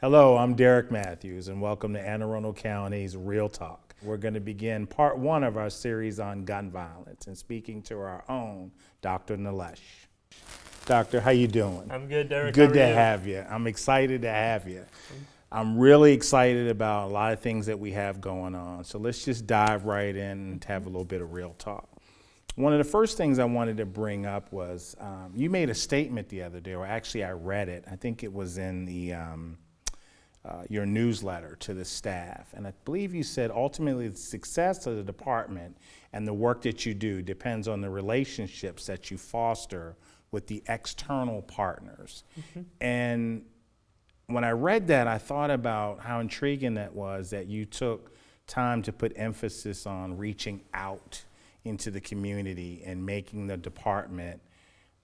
Hello, I'm Derek Matthews, and welcome to Anne Arundel County's Real Talk. We're going to begin part one of our series on gun violence and speaking to our own Dr. Nilesh. Doctor, how you doing? I'm good, Derek. Good to have you. I'm excited to have you. I'm really excited about a lot of things that we have going on. So let's just dive right in and have a little bit of real talk. One of the first things I wanted to bring up was you made a statement the other day, or actually I read it. I think it was in the your newsletter to the staff. And I believe you said ultimately the success of the department and the work that you do depends on the relationships that you foster with the external partners. Mm-hmm. And when I read that, I thought about how intriguing that was, that you took time to put emphasis on reaching out into the community and making the department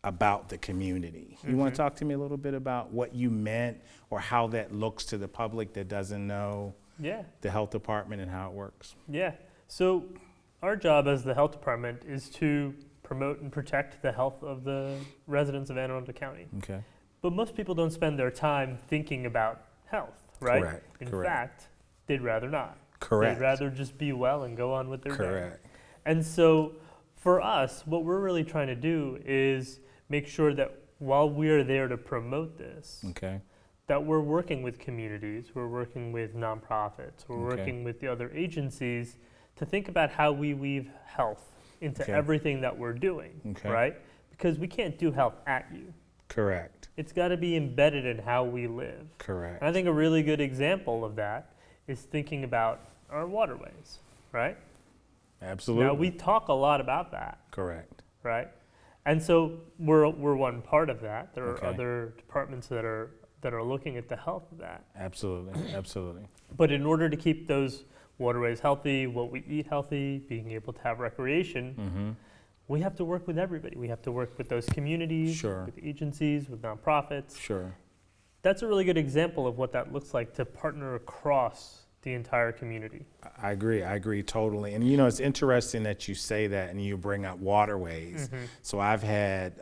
about the community. You want to talk to me a little bit about what you meant or how that looks to the public that doesn't know the health department and how it works? Yeah. So our job as the health department is to promote and protect the health of the residents of Anne Arundel County. Okay. But most people don't spend their time thinking about health, right? Correct. In fact, they'd rather not. Correct. They'd rather just be well and go on with their day. Correct. And so for us, what we're really trying to do is make sure that while we're there to promote this, that we're working with communities, we're working with nonprofits, we're working with the other agencies to think about how we weave health into everything that we're doing, right? Because we can't do health at you. Correct. It's got to be embedded in how we live. Correct. And I think a really good example of that is thinking about our waterways, right? Absolutely. Now, we talk a lot about that. Correct. Right? And so we're one part of that. There are other departments that are looking at the health of that. Absolutely, absolutely. But in order to keep those waterways healthy, what we eat healthy, being able to have recreation, we have to work with everybody. We have to work with those communities, with agencies, with nonprofits. Sure. That's a really good example of what that looks like to partner across the entire community. I agree totally. And you know, it's interesting that you say that and you bring up waterways. So I've had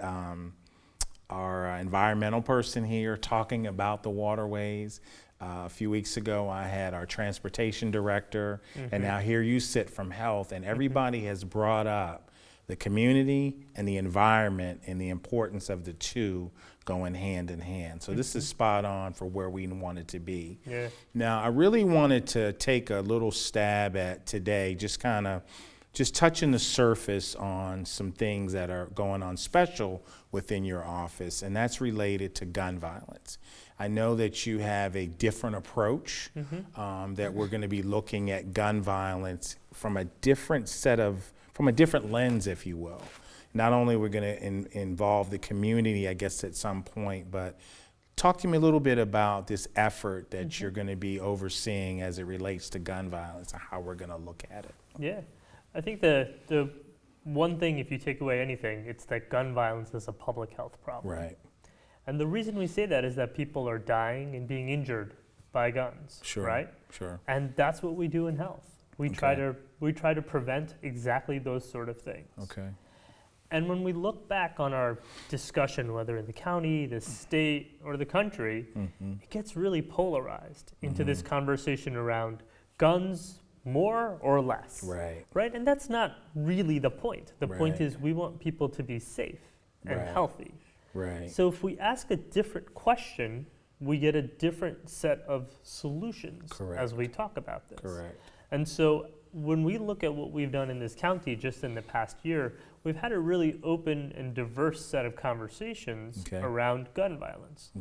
our environmental person here talking about the waterways. A few weeks ago, I had our transportation director, and now here you sit from health, and everybody has brought up the community and the environment and the importance of the two going hand in hand. So this is spot on for where we want it to be. Yeah. Now, I really wanted to take a little stab at today, just touching the surface on some things that are going on special within your office, and that's related to gun violence. I know that you have a different approach, that we're going to be looking at gun violence from a different lens, if you will. Not only we're going to involve the community, I guess, at some point, but talk to me a little bit about this effort that you're going to be overseeing as it relates to gun violence and how we're going to look at it. Yeah. I think the one thing, if you take away anything, it's that gun violence is a public health problem. Right. And the reason we say that is that people are dying and being injured by guns, right? Sure. And that's what we do in health. We try to prevent exactly those sort of things. Okay. And when we look back on our discussion, whether in the county, the state, or the country, it gets really polarized into this conversation around guns, more or less. Right? And that's not really the point. The point is we want people to be safe and healthy. Right. So if we ask a different question, we get a different set of solutions as we talk about this. Correct. And so when we look at what we've done in this county just in the past year, we've had a really open and diverse set of conversations around gun violence.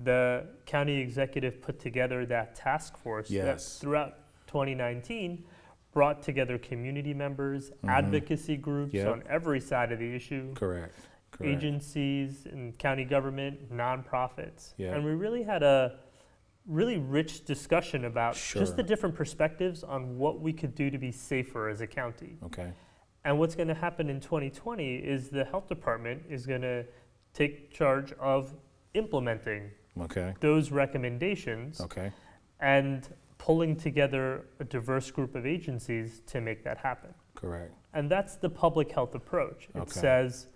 The county executive put together that task force that throughout 2019 brought together community members, advocacy groups on every side of the issue. Correct. Agencies and county government, nonprofits. And we really had a really rich discussion about just the different perspectives on what we could do to be safer as a county. And what's going to happen in 2020 is the health department is going to take charge of implementing those recommendations and pulling together a diverse group of agencies to make that happen. And that's the public health approach. It says,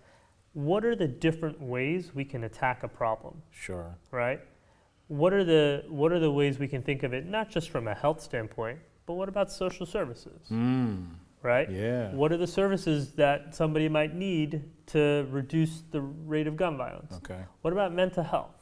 what are the different ways we can attack a problem? Sure. Right? what are the ways we can think of it, not just from a health standpoint, but what about social services? Right? Yeah. What are the services that somebody might need to reduce the rate of gun violence? Okay. What about mental health?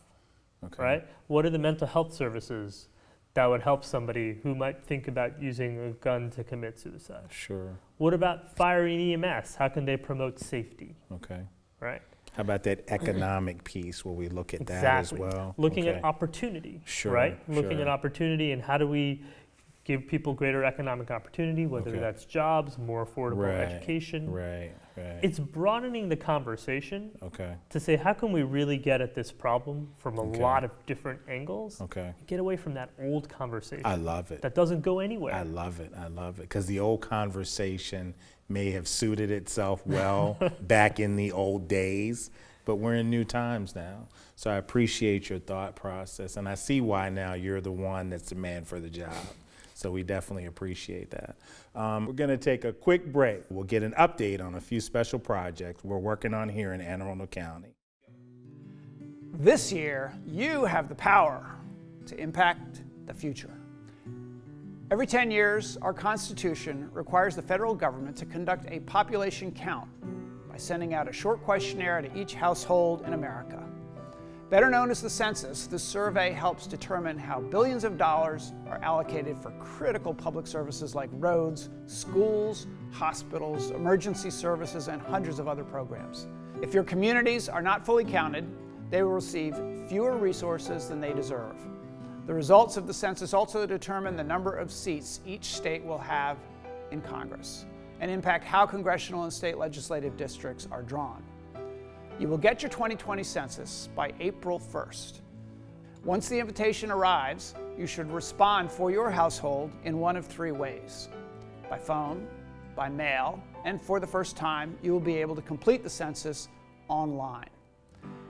Okay. Right? What are the mental health services that would help somebody who might think about using a gun to commit suicide? Sure. What about fire and EMS? How can they promote safety? Okay. Right? How about that economic piece where we look at that as well? Looking at opportunity, Sure, right? Looking sure. at opportunity and how do we give people greater economic opportunity, whether Okay. that's jobs, more affordable Right, education. Right, right. It's broadening the conversation Okay, to say, how can we really get at this problem from a Okay. lot of different angles? okay. Get away from that old conversation I love it. that doesn't go anywhere. I love it. I love it. Because the old conversation may have suited itself well back in the old days, but we're in new times now. So I appreciate your thought process, and I see why now you're the one that's the man for the job. So we definitely appreciate that. We're going to take a quick break. We'll get an update on a few special projects we're working on here in Anne Arundel County. This year, you have the power to impact the future. Every 10 years, our Constitution requires the federal government to conduct a population count by sending out a short questionnaire to each household in America. Better known as the census, this survey helps determine how billions of dollars are allocated for critical public services like roads, schools, hospitals, emergency services, and hundreds of other programs. If your communities are not fully counted, they will receive fewer resources than they deserve. The results of the census also determine the number of seats each state will have in Congress and impact how congressional and state legislative districts are drawn. You will get your 2020 census by April 1st. Once the invitation arrives, you should respond for your household in one of three ways: by phone, by mail, and for the first time, you will be able to complete the census online.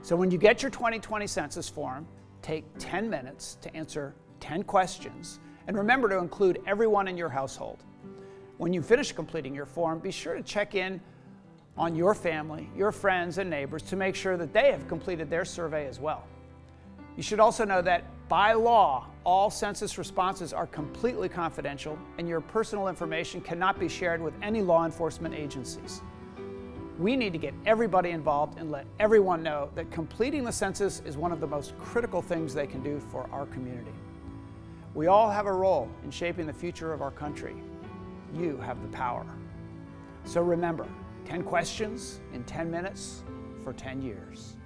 So when you get your 2020 census form, take 10 minutes to answer 10 questions, and remember to include everyone in your household. When you finish completing your form, be sure to check in on your family, your friends, and neighbors to make sure that they have completed their survey as well. You should also know that by law, all census responses are completely confidential, and your personal information cannot be shared with any law enforcement agencies. We need to get everybody involved and let everyone know that completing the census is one of the most critical things they can do for our community. We all have a role in shaping the future of our country. You have the power. So remember, 10 questions in 10 minutes for 10 years.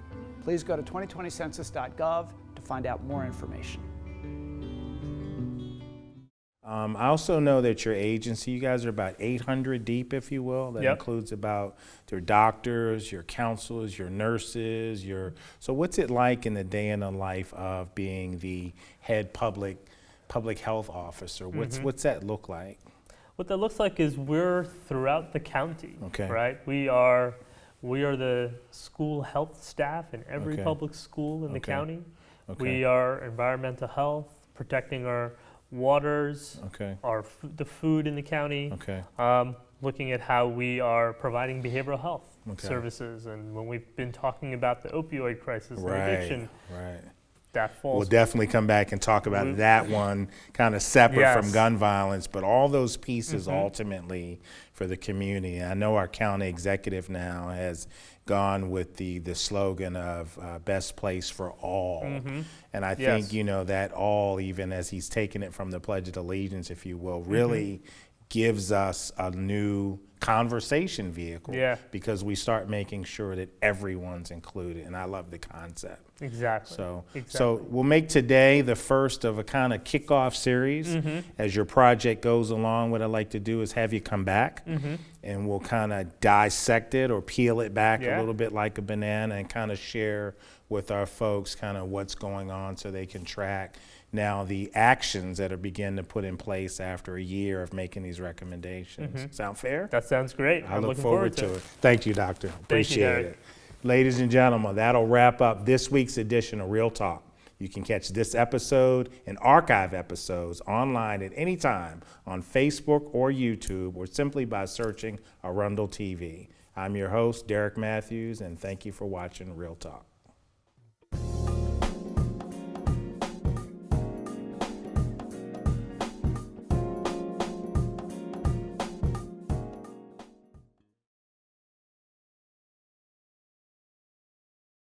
Please go to 2020census.gov to find out more information. I also know that your agency, you guys are about 800 deep, if you will. That Yep. includes about your doctors, your counselors, your nurses, so what's it like in the day in the life of being the head public health officer? What's that look like? What that looks like is we're throughout the county, Okay. right? We are the school health staff in every Okay. public school in the Okay. county. Okay. We are environmental health, protecting our waters, Okay. the food in the county, Okay. looking at how we are providing behavioral health Okay. services. And when we've been talking about the opioid crisis and Right. addiction, Right. that falls. We'll definitely come back and talk about that one kind of separate from Yes. gun violence, but all those pieces ultimately for the community. I know our county executive now has gone with the slogan of best place for all. And I think, Yes. that all, even as he's taken it from the Pledge of Allegiance, if you will, really gives us a new conversation vehicle because we start making sure that everyone's included. And I love the concept. Exactly. So we'll make today the first of a kind of kickoff series. As your project goes along, what I'd like to do is have you come back and we'll kind of dissect it or peel it back a little bit like a banana and kind of share with our folks kind of what's going on so they can track now the actions that are beginning to put in place after a year of making these recommendations. Sound fair? That sounds great. I I'm look looking forward to it. Thank you, Doctor. Appreciate Derek. it. Ladies and gentlemen, that'll wrap up this week's edition of Real Talk. You can catch this episode and archive episodes online at any time on Facebook or YouTube or simply by searching Arundel TV. I'm your host, Derek Matthews, and thank you for watching Real Talk.